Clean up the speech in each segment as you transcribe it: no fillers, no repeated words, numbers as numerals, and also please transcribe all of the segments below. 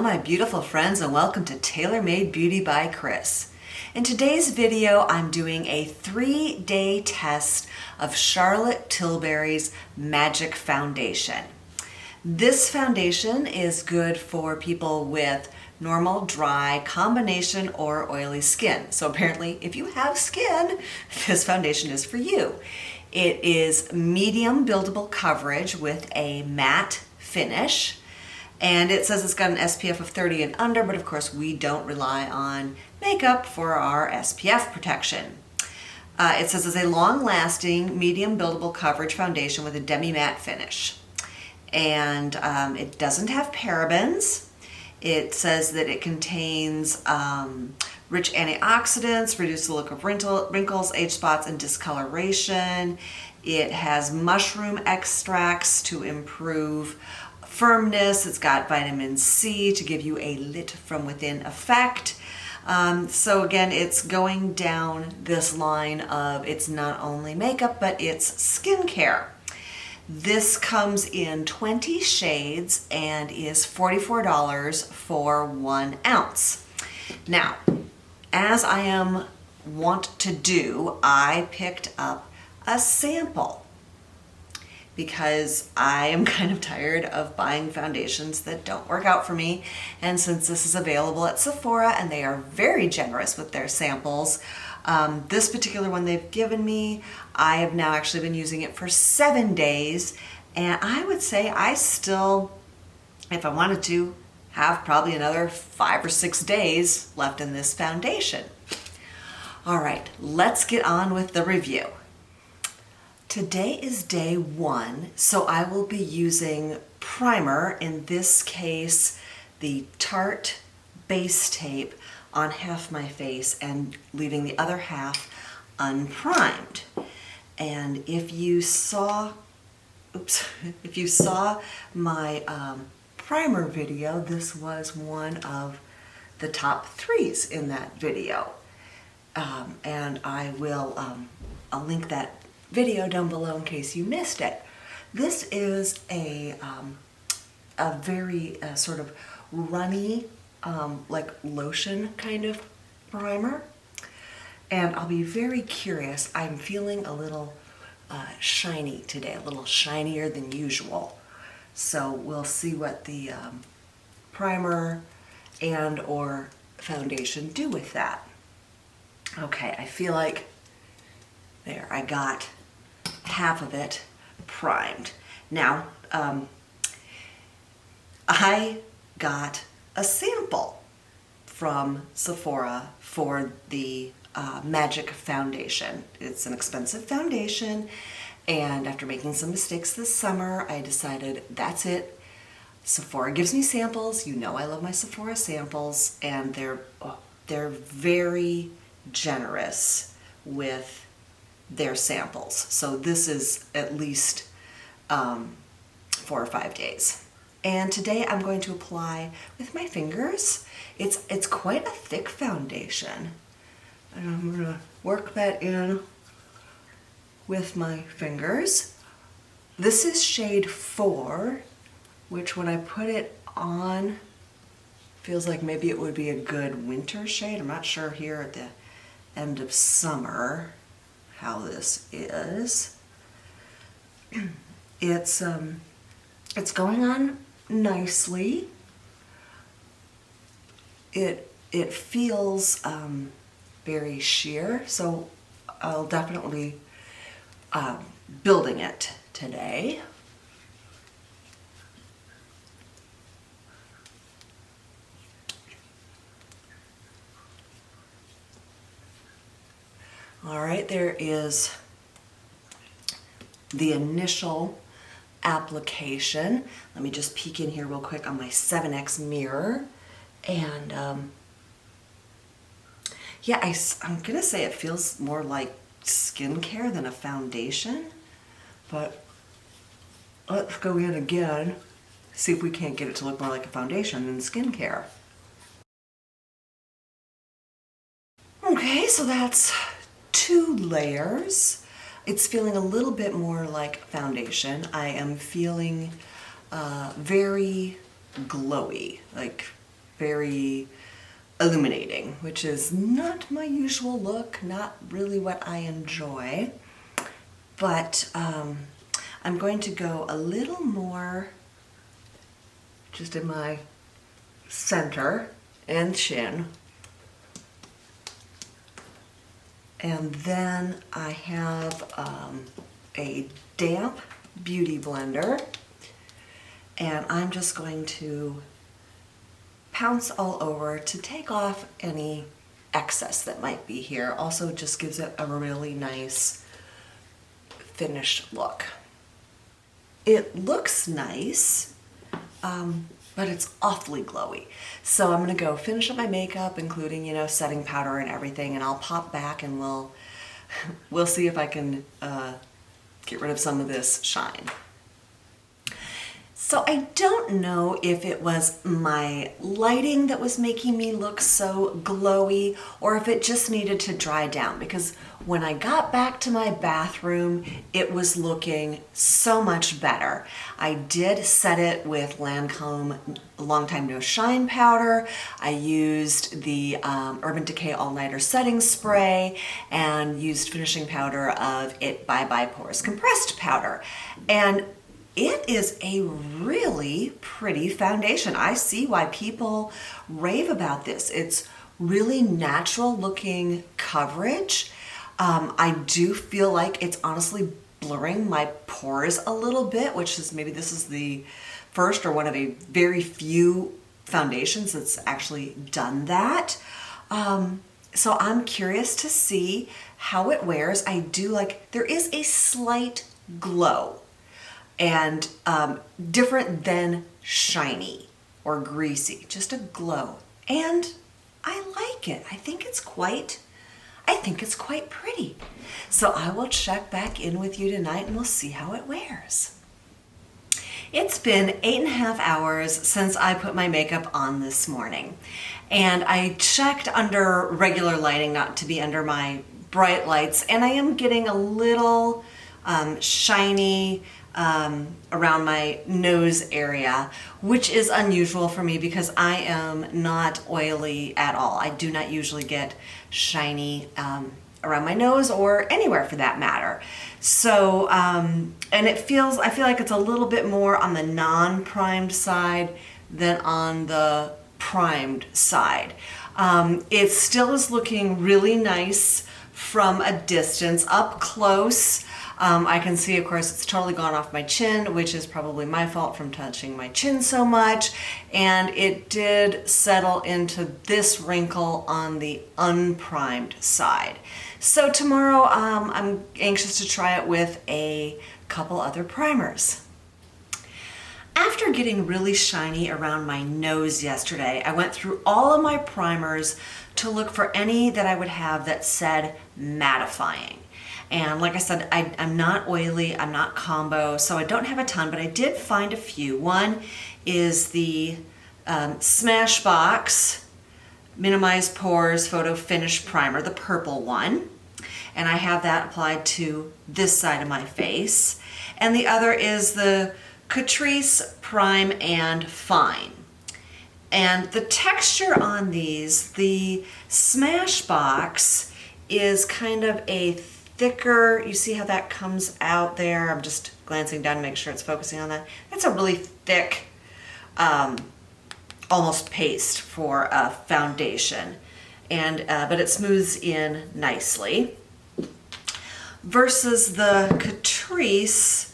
my beautiful friends, and welcome to Tailor Made Beauty by Kris. In today's video, I'm doing a 3-day test of Charlotte Tilbury's Magic Foundation. This foundation is good for people with normal, dry, combination, or oily skin. So apparently, if you have skin, this foundation is for you. It is medium buildable coverage with a matte finish. And it says it's got an SPF of 30 and under, but of course we don't rely on makeup for our SPF protection. It says it's a long-lasting, medium buildable coverage foundation with a demi-matte finish. And it doesn't have parabens. It says that it contains rich antioxidants, reduce the look of wrinkles, age spots, and discoloration. It has mushroom extracts to improve firmness. It's got vitamin C to give you a lit from within effect. So again, it's going down this line of it's not only makeup, but it's skincare. This comes in 20 shades and is $44 for 1 ounce. Now, as I am wont to do, I picked up a sample because I am kind of tired of buying foundations that don't work out for me. And since this is available at Sephora and they are very generous with their samples, this particular one they've given me, I have now actually been using it for 7 days. And I would say I still, if I wanted to, have probably another 5 or 6 days left in this foundation. All right, let's get on with the review. Today is day 1, so I will be using primer, in this case the Tarte base tape, on half my face and leaving the other half unprimed. And if you saw my primer video, this was one of the top 3s in that video. And I will I'll link that video down below in case you missed it. This is a very sort of runny, like lotion kind of primer. And I'll be very curious. I'm feeling a little shiny today, a little shinier than usual. So we'll see what the primer and or foundation do with that. Okay, I feel like there, I got half of it primed. Now, I got a sample from Sephora for the Magic Foundation. It's an expensive foundation, and after making some mistakes this summer, I decided that's it. Sephora gives me samples. You know I love my Sephora samples, and they're very generous with their samples. So this is at least 4 or 5 days. And today I'm going to apply with my fingers. It's quite a thick foundation. And I'm going to work that in with my fingers. This is shade 4, which when I put it on, feels like maybe it would be a good winter shade. I'm not sure here at the end of summer how this is. It's going on nicely. It feels very sheer, so I'll definitely building it today. All right, there is the initial application. Let me just peek in here real quick on my 7X mirror. And yeah, I'm gonna say it feels more like skincare than a foundation, but let's go in again, see if we can't get it to look more like a foundation than skincare. Okay, so that's 2 layers. It's feeling a little bit more like foundation. I am feeling very glowy, like very illuminating, which is not my usual look, not really what I enjoy. But I'm going to go a little more just in my center and chin. And then I have a damp beauty blender, and I'm just going to pounce all over to take off any excess that might be here. Also just gives it a really nice finished look. It looks nice, but it's awfully glowy. So I'm gonna go finish up my makeup, including, setting powder and everything, and I'll pop back and we'll see if I can get rid of some of this shine. So I don't know if it was my lighting that was making me look so glowy or if it just needed to dry down, because when I got back to my bathroom, it was looking so much better. I did set it with Lancome Long Time No Shine powder. I used the Urban Decay All Nighter setting spray and used finishing powder of It Bye Bye Pores compressed powder. And it is a really pretty foundation. I see why people rave about this. It's really natural looking coverage. I do feel like it's honestly blurring my pores a little bit, which is maybe this is the first or one of a very few foundations that's actually done that. So I'm curious to see how it wears. I do like, there is a slight glow, and different than shiny or greasy, just a glow. And I like it. I think it's quite pretty. So I will check back in with you tonight and we'll see how it wears. It's been 8.5 hours since I put my makeup on this morning. And I checked under regular lighting, not to be under my bright lights, and I am getting a little shiny around my nose area, which is unusual for me because I am not oily at all. I do not usually get shiny around my nose or anywhere for that matter. So, and I feel like it's a little bit more on the non-primed side than on the primed side. It still is looking really nice from a distance. Up close, I can see, of course, it's totally gone off my chin, which is probably my fault from touching my chin so much. And it did settle into this wrinkle on the unprimed side. So tomorrow, I'm anxious to try it with a couple other primers. After getting really shiny around my nose yesterday, I went through all of my primers to look for any that I would have that said mattifying. And like I said, I'm not oily, I'm not combo, so I don't have a ton, but I did find a few. One is the Smashbox Minimize Pores Photo Finish Primer, the purple one. And I have that applied to this side of my face. And the other is the Catrice Prime and Fine. And the texture on these, the Smashbox is kind of a thicker, you see how that comes out there? I'm just glancing down to make sure it's focusing on that. It's a really thick, almost paste for a foundation. And but it smooths in nicely. Versus the Catrice,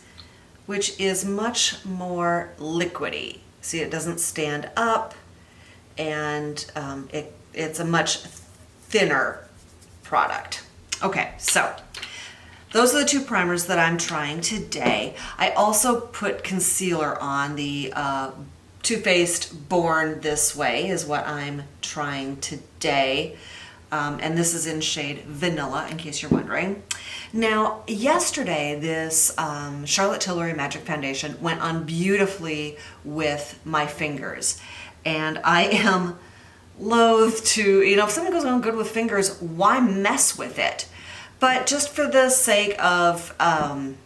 which is much more liquidy. See, it doesn't stand up, and it's a much thinner product. Okay, so those are the two primers that I'm trying today. I also put concealer on. The Too Faced Born This Way is what I'm trying today. And this is in shade Vanilla, in case you're wondering. Now, yesterday, this Charlotte Tilbury Magic Foundation went on beautifully with my fingers. And I am loath to, if something goes on good with fingers, why mess with it? But just for the sake of kind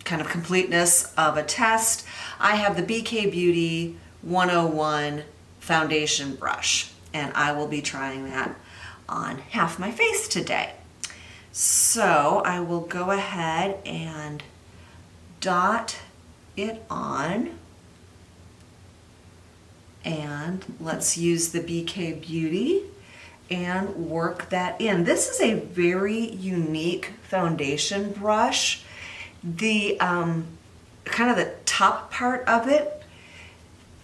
of completeness of a test, I have the BK Beauty 101 foundation brush, and I will be trying that on half my face today. So I will go ahead and dot it on, and let's use the BK Beauty and work that in. This is a very unique foundation brush. The kind of the top part of it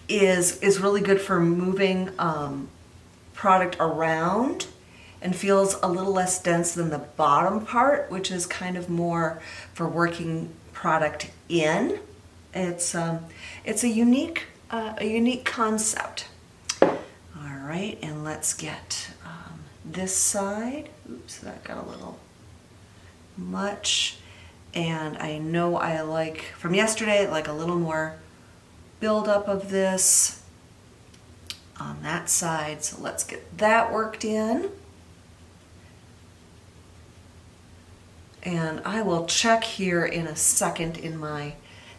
is really good for moving product around and feels a little less dense than the bottom part, which is kind of more for working product in. It's a unique concept. All right, and let's get this side. Oops, that got a little much. And I know I like, from yesterday, like a little more buildup of this on that side. So let's get that worked in. And I will check here in a second in my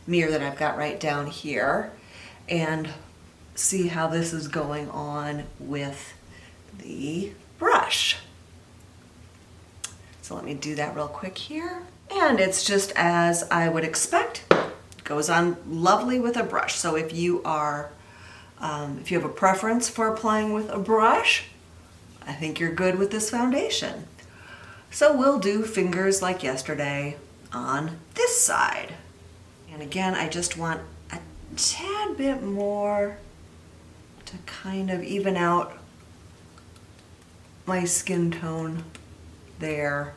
mirror that I've got right down here and see how this is going on with the brush. So let me do that real quick here. And it's just as I would expect. It goes on lovely with a brush. So if you are, if you have a preference for applying with a brush, I think you're good with this foundation. So we'll do fingers like yesterday on this side. And again, I just want a tad bit more to kind of even out my skin tone there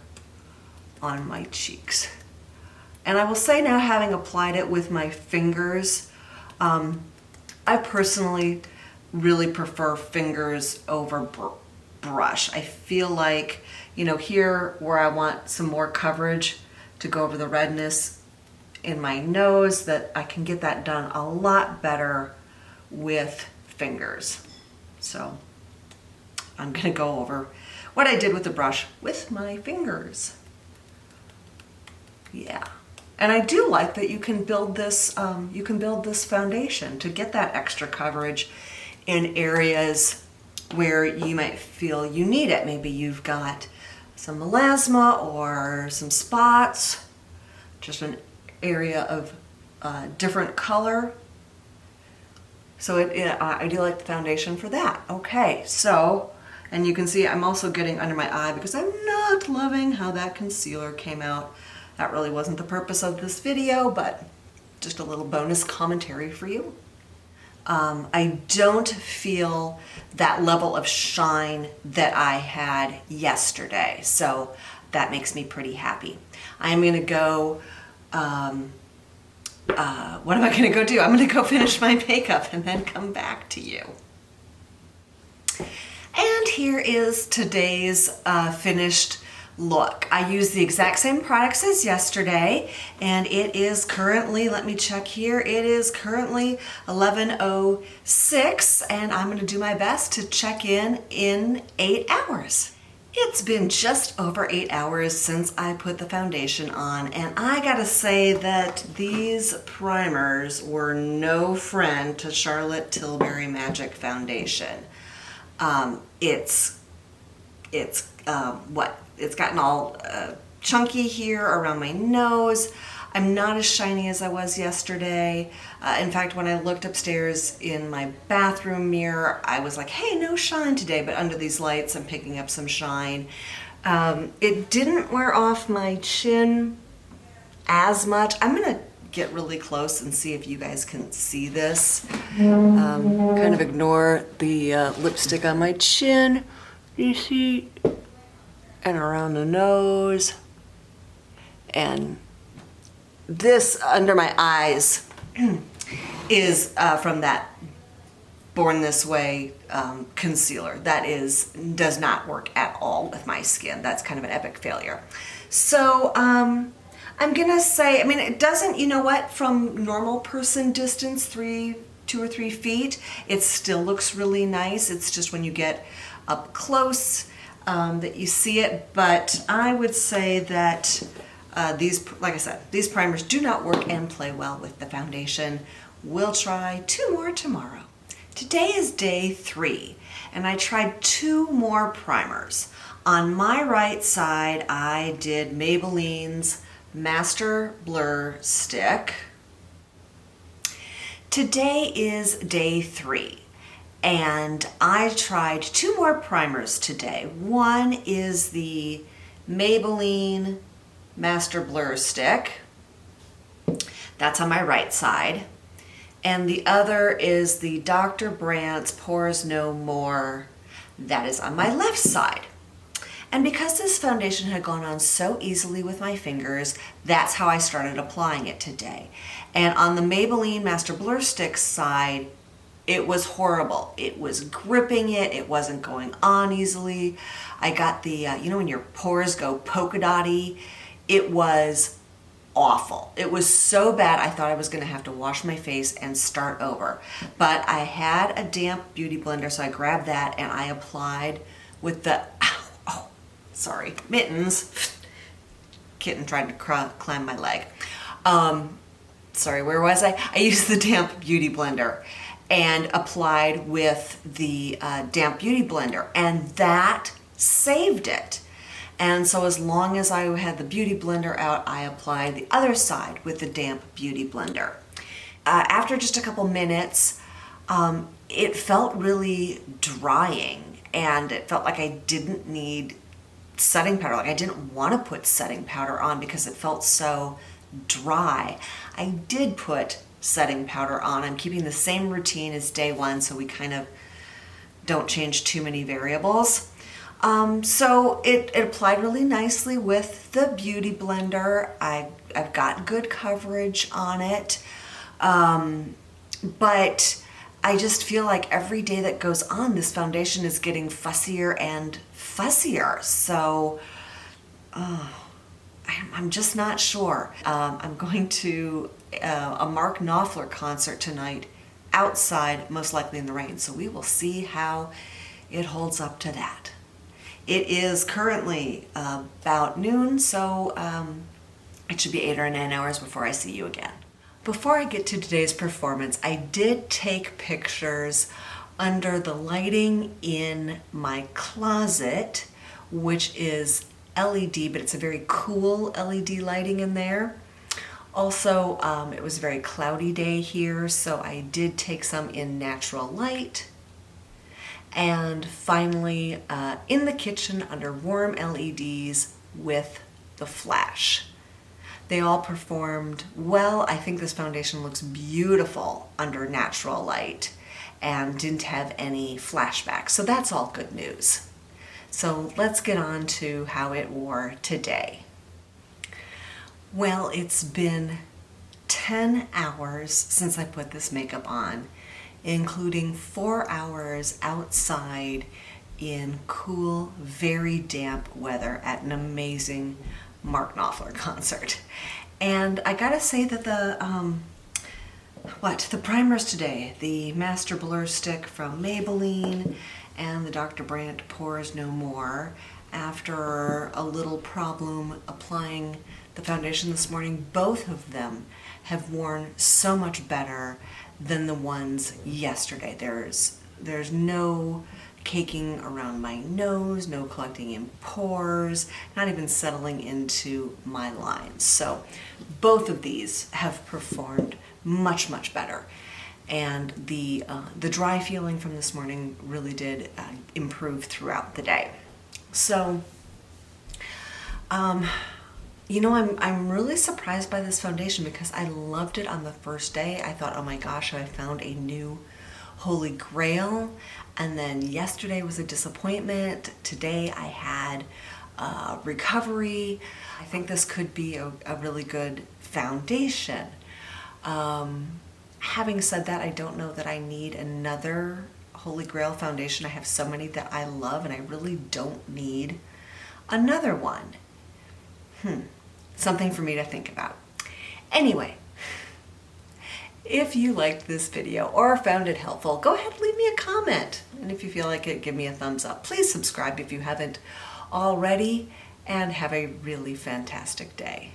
on my cheeks. And I will say now, having applied it with my fingers, I personally really prefer fingers over brush. I feel like, you know, here where I want some more coverage to go over the redness in my nose, that I can get that done a lot better with fingers. So I'm gonna go over what I did with the brush with my fingers. Yeah, and I do like that you can build this foundation to get that extra coverage in areas where you might feel you need it. Maybe you've got some melasma or some spots, just an area of different color. So I do like the foundation for that. Okay, so, and you can see I'm also getting under my eye because I'm not loving how that concealer came out. That really wasn't the purpose of this video, but just a little bonus commentary for you. I don't feel that level of shine that I had yesterday, so that makes me pretty happy. I am gonna go, what am I gonna go do? I'm gonna go finish my makeup and then come back to you. And here is today's finished look. I used the exact same products as yesterday, and it is currently, let me check here, it is currently 11:06, and I'm gonna do my best to check in 8 hours. It's been just over 8 hours since I put the foundation on, and I gotta say that these primers were no friend to Charlotte Tilbury Magic Foundation. It's gotten all chunky here around my nose. I'm not as shiny as I was yesterday. In fact, when I looked upstairs in my bathroom mirror, I was like, hey, no shine today, but under these lights, I'm picking up some shine. It didn't wear off my chin as much. I'm gonna get really close and see if you guys can see this. Kind of ignore the lipstick on my chin. You see? And around the nose. And this under my eyes is from that Born This Way concealer. That does not work at all with my skin. That's kind of an epic failure. So I'm gonna say, I mean, it doesn't, you know what, from normal person distance, 2 or 3 feet, it still looks really nice. It's just when you get up close that you see it, but I would say that these, like I said, these primers do not work and play well with the foundation. We'll try 2 more tomorrow. Today is day 3, and I tried 2 more primers. On my right side, I did Maybelline's Master Blur Stick. Today is day 3, and I tried 2 more primers today. One is the Maybelline Master Blur Stick. That's on my right side. And the other is the Dr. Brandt's Pores No More. That is on my left side. And because this foundation had gone on so easily with my fingers, that's how I started applying it today. And on the Maybelline Master Blur Stick side, it was horrible. It was gripping it. It wasn't going on easily. I got the, you know when your pores go polka dotty? It was awful. It was so bad I thought I was going to have to wash my face and start over. But I had a damp beauty blender, so I grabbed that and I applied with the, mittens. Kitten tried to climb my leg. Sorry, where was I? I used the damp beauty blender and applied with the damp beauty blender, and that saved it. And so as long as I had the beauty blender out, I applied the other side with the damp beauty blender. After just a couple minutes, it felt really drying, and it felt like I didn't need setting powder. Like I didn't want to put setting powder on because it felt so dry. I did put setting powder on. I'm keeping the same routine as day 1, so we kind of don't change too many variables. So it applied really nicely with the beauty blender. I've got good coverage on it, but I just feel like every day that goes on, this foundation is getting fussier and fussier. So I'm just not sure. I'm going to a Mark Knopfler concert tonight outside, most likely in the rain. So we will see how it holds up to that. It is currently about noon, so it should be 8 or 9 hours before I see you again. Before I get to today's performance, I did take pictures under the lighting in my closet, which is LED, but it's a very cool LED lighting in there. Also, it was a very cloudy day here, so I did take some in natural light. And finally, in the kitchen under warm LEDs with the flash. They all performed well. I think this foundation looks beautiful under natural light and didn't have any flashbacks, so that's all good news. So let's get on to how it wore today. Well, it's been 10 hours since I put this makeup on, including 4 hours outside in cool, very damp weather at an amazing Mark Knopfler concert. And I gotta say that the primers today, the Master Blur Stick from Maybelline and the Dr. Brandt Pores No More, after a little problem applying the foundation this morning, both of them have worn so much better than the ones yesterday. There's no caking around my nose, no collecting in pores, not even settling into my lines. So both of these have performed much, much better. And the dry feeling from this morning really did improve throughout the day. So, you know, I'm really surprised by this foundation because I loved it on the first day. I thought, oh my gosh, I found a new holy grail. And then yesterday was a disappointment. Today I had recovery. I think this could be a really good foundation. Having said that, I don't know that I need another holy grail foundation. I have so many that I love, and I really don't need another one. Something for me to think about. Anyway, if you liked this video or found it helpful, go ahead and leave me a comment. And if you feel like it, give me a thumbs up. Please subscribe if you haven't already, and have a really fantastic day.